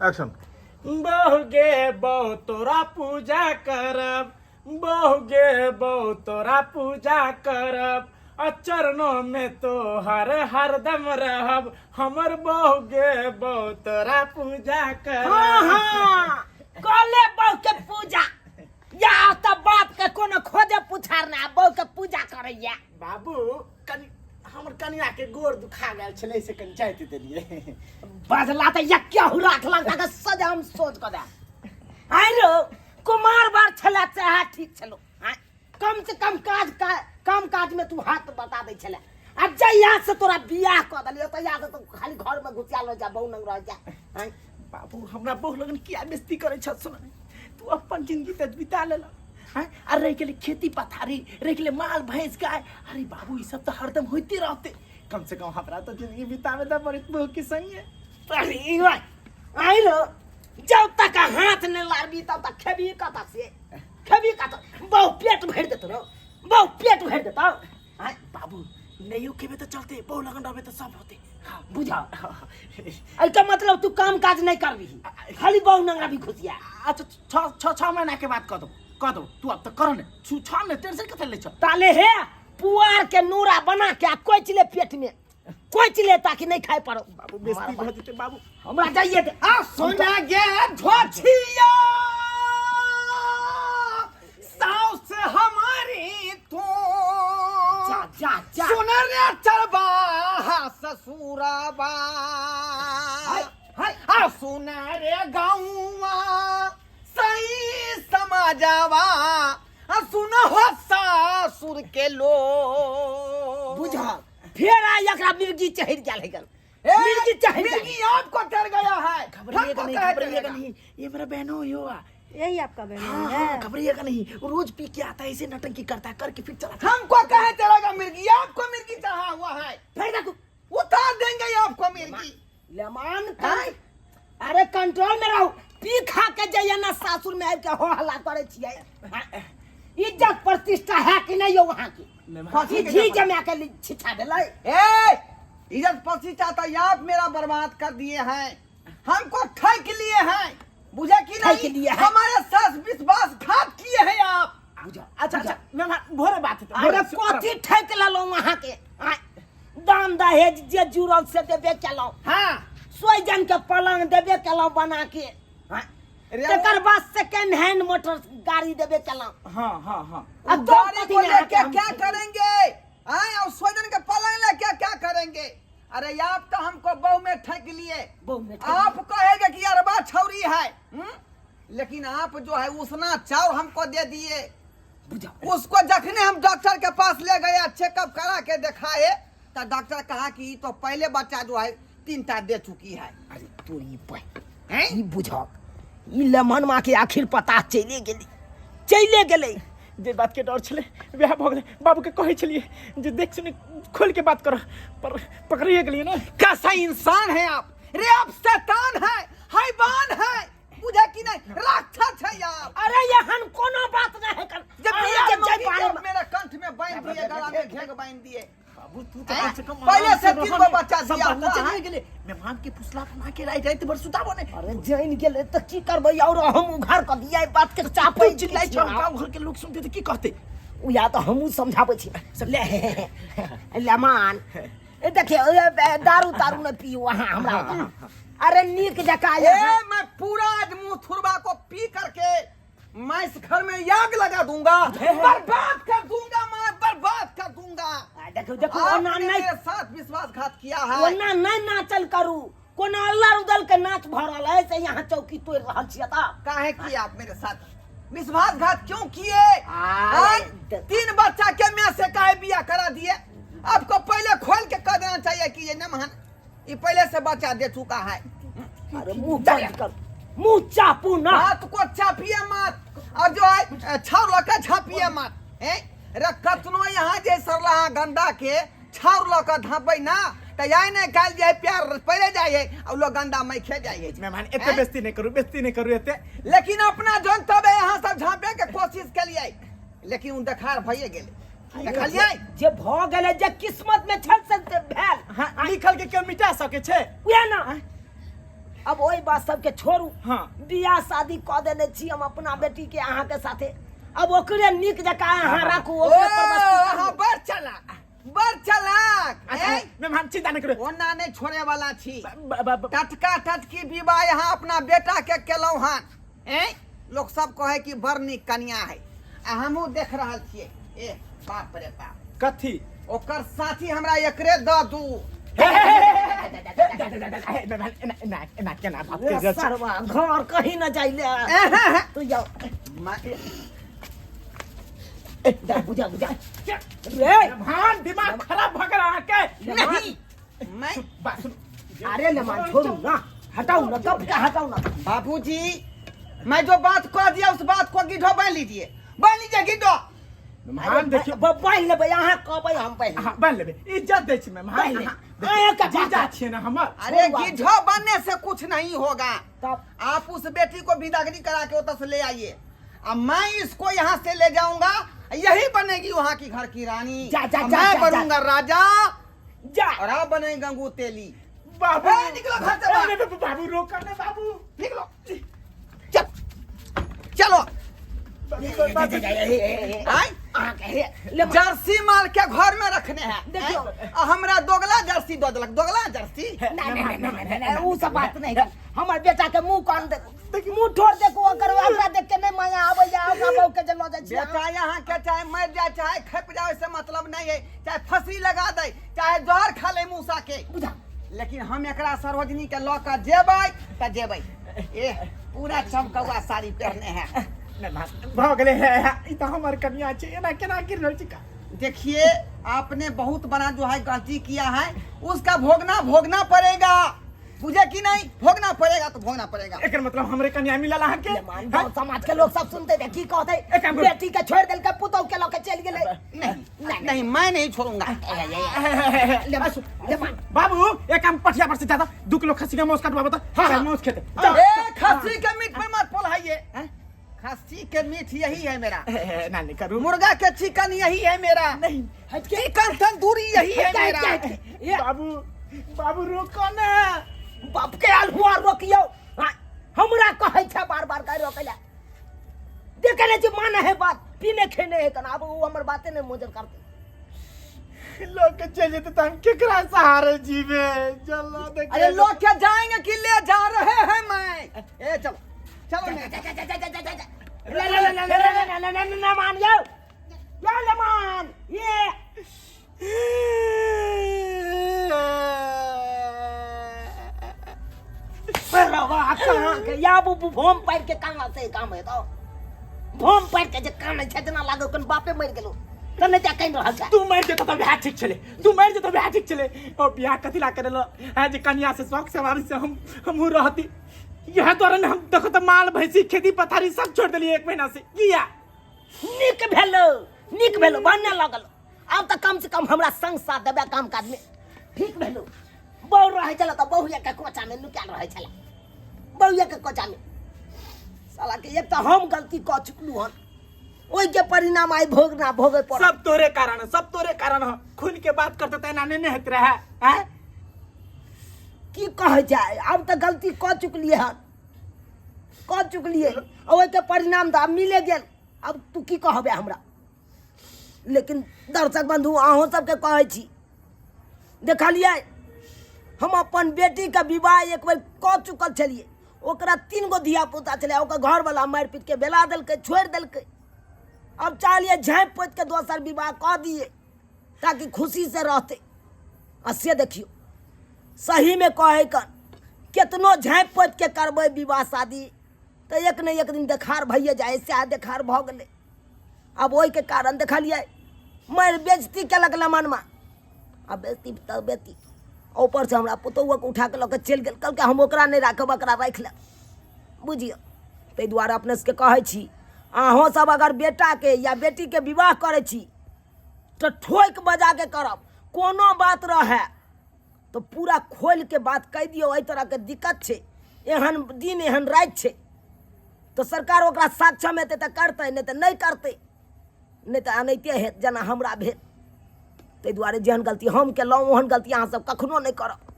Action. बहुगे बहु तोरा पूजा करब, बहुगे बहु तोरा पूजा करब, चरणों में तो हरदम रहब, हमर बहुगे बहु तोरा पूजा करब। हाँ कले बहु के पूजा या त बाप के कोनो खोजे पुछार ना बहु के पूजा करैया। बाबू कनी हमर कनिया के गोर दुखा गेल छलै से कनी चाहते देलिए। बदला त यक्या हु राखलक तक सजा हम सोच क दे। आइ रो कुमार बार छला चाहे ठीक छलो। कम से कम काम काज में तू हाथ बता दे छले। अब जइया से तोरा बियाह क दलियो त याद तो खाली घर में घुसियाल हो जा बहु नंग रह जा। बाबू हमरा बहु लगन किया बेइज्जती करे छ सुन। तू अपन जिंदगी त बिता ले हैं और रह के लिए खेती पथारी, रह के लिए माल भैंस गाय। अरे बाबू ये सब तो हरदम होते रहते। कम से कम हमरा तो जिंदगी बितावे दा बड़ी बहु की सही है। अरे भाई आई लो जब तक हाथ न लारबी तब तक खेबी कता से खेबी कता बहु पेट भर देत रो बहु पेट भर देता। हां बाबू नहीं खेबे तो चलते, बहु लगन रहबे तो सब होते। हां बुझा आई का मतलब तू काम काज नहीं करबी खाली बहु नंगा भी खुशिया। अच्छा 6 महीना के बाद कह दो तू अब तो कर ने 6 में टेंशन कते ले छ। ताले है पुआर के नूरा बना के कोई चले पेट में कोई चले ताकि नहीं खाए पड़ो। बाबू बेइज्जती भ जते बाबू हमरा जाइए दे। आ सोना गे धोछिया साउस हमारी तू जा जा जा सुन रे चरबा ससुराबा हाय आ सुन रे गाऊवा सही समाजावा आ सुन हो सासुर के लो बुझा फिर आ एकरा मिर्गी चढ़ गेल है मिर्गी चढ़ मिर्गी आपको डर गया है। घबराइएगा नहीं ये मेरा बहनों यो यही आपका बहन हाँ, है। घबराइएगा नहीं। रोज पी के आता है, ऐसे नटंकी करता है, करके फिर चला। हमको कहे चलेगा मिर्गी, आपको मिर्गी चढ़ा हुआ है। फिर देखो उतार देंगे आपको मिर्गी। लेमान अरे कंट्रोल में रहो। पी खा के जाइए ना सासुर में आके हो हल्ला करे छिए। इज्जत प्रतिष्ठा है कि नहीं हो वहां की कथी जी जमा के छिछा देले। ए इज्जत प्रतिष्ठा तो आप मेरा बर्बाद कर दिए हैं। हमको ठग लिए हैं, बुझे कि ठग लिए नहीं? हैं। हमारे साथ विश्वासघात किए हैं आप। बुझा अच्छा मैं भोरे बात है। अरे कथी ठक ललो वहां के दाम दहेज जे जुड़ल से देबे केलो। हाँ सोई जन के पलंग देबे केलो बना के। तकर बाद सेकंड हैंड मोटर गाड़ी देबे केलो। हाँ अब गाड़ी कथी को नहीं लेके क्या करेंगे? आए और सोजन के पलंग लेके क्या करेंगे? अरे आप तो हमको बहू में ठग लिए। बहू में ठग आप कहेंगे कि अरबा छौरी है, लेकिन आप जो है उसना चाव हमको दे दिए। बुझा उसको जखने हम डॉक्टर के पास ले गए, चेकअप करा के दिखाए तो डॉक्टर कहा कि तो पहले बच्चा जो है 3टा दे चुकी है। अरे तोरी पे ई बुझा ई लेमन मां के आखिर पता चले गेले जे बात के डर छले ब्याह भ गेले। बाबू के कहे छलिए जे देख सुने खोल के बात करो, पर पकड़िए गेलिए ना। कैसा इंसान है आप? रे आप शैतान है, हैवान है, बुझे कि नहीं? राक्षस है आप। अरे यहन कोनो बात नहीं कर जब मेरा कंठ में बांध दिए, गला में घेग बांध दिए। बाबू तू तो कम से कम पहले से 3 गो बच्चा दिया हुआ है। गेले मेहमान के पुसला बना के रात भर सुताबो ने। अरे जान गेले त की करबै और हम उघार क दिया बात के चापै चिल्लाई छ। गांव घर के लोग सुनते तो की कहते? उ या तो हमहु समझाबै छी। ले लेमान ए देखिए दारू तारू न पी वहां हमरा। अरे नीक जका ए मैं पूरा आज मुंह थुरबा को पी करके मैं इस घर में आग लगा दूंगा, बर्बाद कर दूंगा, मैं बर्बाद कर दूंगा। देखो ओना नहीं साथ विश्वासघात किया है। ओना नहीं नाचल करू, कोनो अल्लाह उदल के नाच भरल है से यहाँ चौकी तोड़ रहल छियै त काहे किए आप मेरे साथ विश्वासघात क्यों किए? 3 बच्चा के में से काहे बियाह करा दिए? आपको पहले खोल के कह देना चाहिए कि ये नमहन ये पहले से बच्चा दे चुका है। अरे मुंह बंद कर, मुंह चापू ना। हाथ को चापिए मत और जो है छाव लगा छापिए मत। रखतनो यहाँ जे सरला गंदा के छाव लगा धापै ना त याय ने काल जाए प्यार पड़े जाए और लोग गंदा मैं खे जाए। मेहमान एते बेइज्जती नहीं करू एते। लेकिन अपना जन तब यहाँ सब झापे के कोशिश के लिए, लेकिन उन देखार भइए गेले। देखलिए जे भ गेले जे किस्मत में छल से भेल। हां लिखल के क्यों मिटा सके छे? उहे ना अब वही बात सबके छोड़ू। हाँ। बियाह शादी कऽ देने छी हम अपना बेटी के अहाँ के साथे। अब ओकरे नीक जकाँ अहाँ राखू, ओ ओकरे परवरिश हाँ करू। बड़ चलाक अच्छा मेहमान चिंता नहीं करो। ओना नहीं छोड़े वाला छी। ब- ब- ब- टटका टटकी विवाह यहाँ अपना बेटा के केलौं हन। लोग सब कहे कि बड़ नीक कन्या है, आ हमहू देख रहल छियै। ए बाप रे बाप, कथी ओकर साथी हमरा एकरे दऽ दू। ना केना बात ए, कर रहल छी? सरवा घर कहीं न जाइले तू जाओ। जा बुझा बुझा रे। मेहमान दिमाग खराब भ गेल अहाँके। नहीं मैं बात सुन। अरे लेमान छोड़ू ना, हटाओ ना, कब का हटाओ ना। बाबूजी, मैं जो बात कह दिया उस बात को गिद्धो बांध लीजिए, बांध लीजिए गिद्धो। मेहमान देखियो। बांध लेबै, अहाँ कहबै हम पहले। हाँ बन लेबे, इज्जत दै छी मेहमान। बांध ले। देखियो, आया का जीजा बात। छियै ना हमर। अरे गिद्धो बनने से कुछ नहीं होगा। तब आप उस बेटी को विदागरी करा के उधर से ले आइए, अब मैं इसको यहाँ से ले जाऊंगा, यही बनेगी वहाँ की घर की रानी। जा, जा, और जा, मैं जा, बनूंगा राजा जा। और आप बने गंगू तेली। बाबू ए, निकलो घर से बाहर। अरे, बाबू रोक ना बाबू। निकलो, चल चलो। आय? जर्सी माल के घर में रखने हैं। देखियो। आ हमरा दोगला जर्सी दो दिलक, दोगला जर्सी। नहीं, उ सब बात नहीं। हमर बेटा के मुंह कान देखो, मुंह ठोर देखो, ओकर ओकरा देख के नहीं माया आबै जा, ओकरा बहू के जलो जाइ छी। बेटा यहाँ के चाहे मर जाए चाहे खप जाए से मतलब नहीं है, चाहे फंसी लगा दे चाहे जहर खा ले मूसा के, बुझा। लेकिन हम एकरा सरोजनी के लऽ के जेबै त जेबै। ए पूरा चमकौआ साड़ी पहने हैं। भ गेले है ई त हमर कन्या छै, एना केना गिर रहल छी का? देखिए आपने बहुत बड़ा जो है गलती किया है, उसका भोगना पड़ेगा, बुझे कि नहीं? भोगना पड़ेगा तो भोगना पड़ेगा। एकर मतलब हमरे कन्या मिलल अहाँ के? गाँव समाज के लोग सब सुनते थे की कहते, एक काम करो। बेटी के छोड़ देल के पुतौ के लके चल गेले। नहीं मैं नहीं छोड़ूंगा। बाबू एक काम पठिया पर से ज्यादा 2 किलो खस्सी का मांस कटवा बता। हां मांस खेते। ए खस्सी के मीट पर मत पोलाइए, खस्सी के मीट यही है मेरा, ना नहीं करू। मुर्गा के चिकन यही है मेरा, नहीं चिकन तंदूरी यही है मेरा। बाबू बाबू रोको ना। बाप के आल हुआ रोकियो। हाँ, हमरा कहै छै बार बार कह रोकला। देखे ले जी माने है बात, पीने खेने है कना, अब वो हमर बातें नहीं मुजर करते। लोग के चल जेते त हम केकरा सहारे जीवे? चलो देख। अरे लोग क्या जाएंगे कि ले जा रहे हैं मैं। ए चलो चलो ले मान यो ले मान ये परवा कहाँ के या बुबु भोम पैर के कहाँ से काम है तो भोम पैर के जे काम है छजना लागो कन बापे मर गेलो तने जा कहीं रहल छै। तू मर जेतो त बियाह ठीक चले, तू मर जेतो बियाह ठीक चले। और बियाह कथी ला करेलो? आज कन्या से शौक सवारी से हमहू रहती। यह दौरान हम देखो तो माल भैंसी खेती पथारी सब छोड़ दिली 1 महीना से। किया निक भेलो बनने लगल। अब त कम से कम हमरा संग साथ देबे काम काज में ठीक भेलो। बहु रहे चला त बहुया के कोचा में नुकाल रहे चला, बहुया के कोचा में साला के एक त हम गलती क चुकलू हन, ओई के परिणाम आई भोगे पड़। सब तोरे कारण, सब तोरे कारण हो। खुल के बात करते त एना नहीं हेत रहे हैं। की कहे जाए, अब त गलती क चुकलिए हन, क चुकलिए, ओई के परिणाम त अब मिले गेल। अब तू की कहबे हमरा? लेकिन दर्शक बंधु अहों सबके कहै छी, देखलिए हम अपन बेटी के विवाह एक बेर क चुकल छलिए, ओकरा 3 गो धिया पुता छले, ओकर घर वाला मार पीट के बेला देलकै, छोड़ देलकै। अब चाहलिए झाँप पोत के दोसर विवाह क दिए ताकि खुशी से रहते। आ से देखियो सही में कहे कन कितनो झाँप पोत के करबै विवाह शादी तो एक न एक दिन देखार भइए जाए, से देखार भ गेलै। अब ओहि के कारण देखलिए मार बेइज्जती केलक लमनमा। अब बेइज्जती तो बेटी ऊपर से हमरा पुतौआ के उठा के लऽ के चलि गेल, कहलकै हम ओकरा नहीं राखब, ओकरा राखि ले। बुझियो ताहि दुआरे अपने सबके कहै छी, अहों सब अगर बेटा के या बेटी के विवाह करै छी तो ठोक बजा के करब। कोनो बात रहे तो पूरा खोल के बात कह दियो। एहि तरह के दिक्कत छै, एहन दिन एहन रात छै तो सरकार ओकरा सक्षम हेतै तऽ करतै, नहीं तो नहीं करतै, नहीं तो अनैते हेत जेना हमरा भेल। ताहि दुआरे जेहन गलती हम केलहुँ ओहन गलती अहाँ सब कखनो नहीं करब।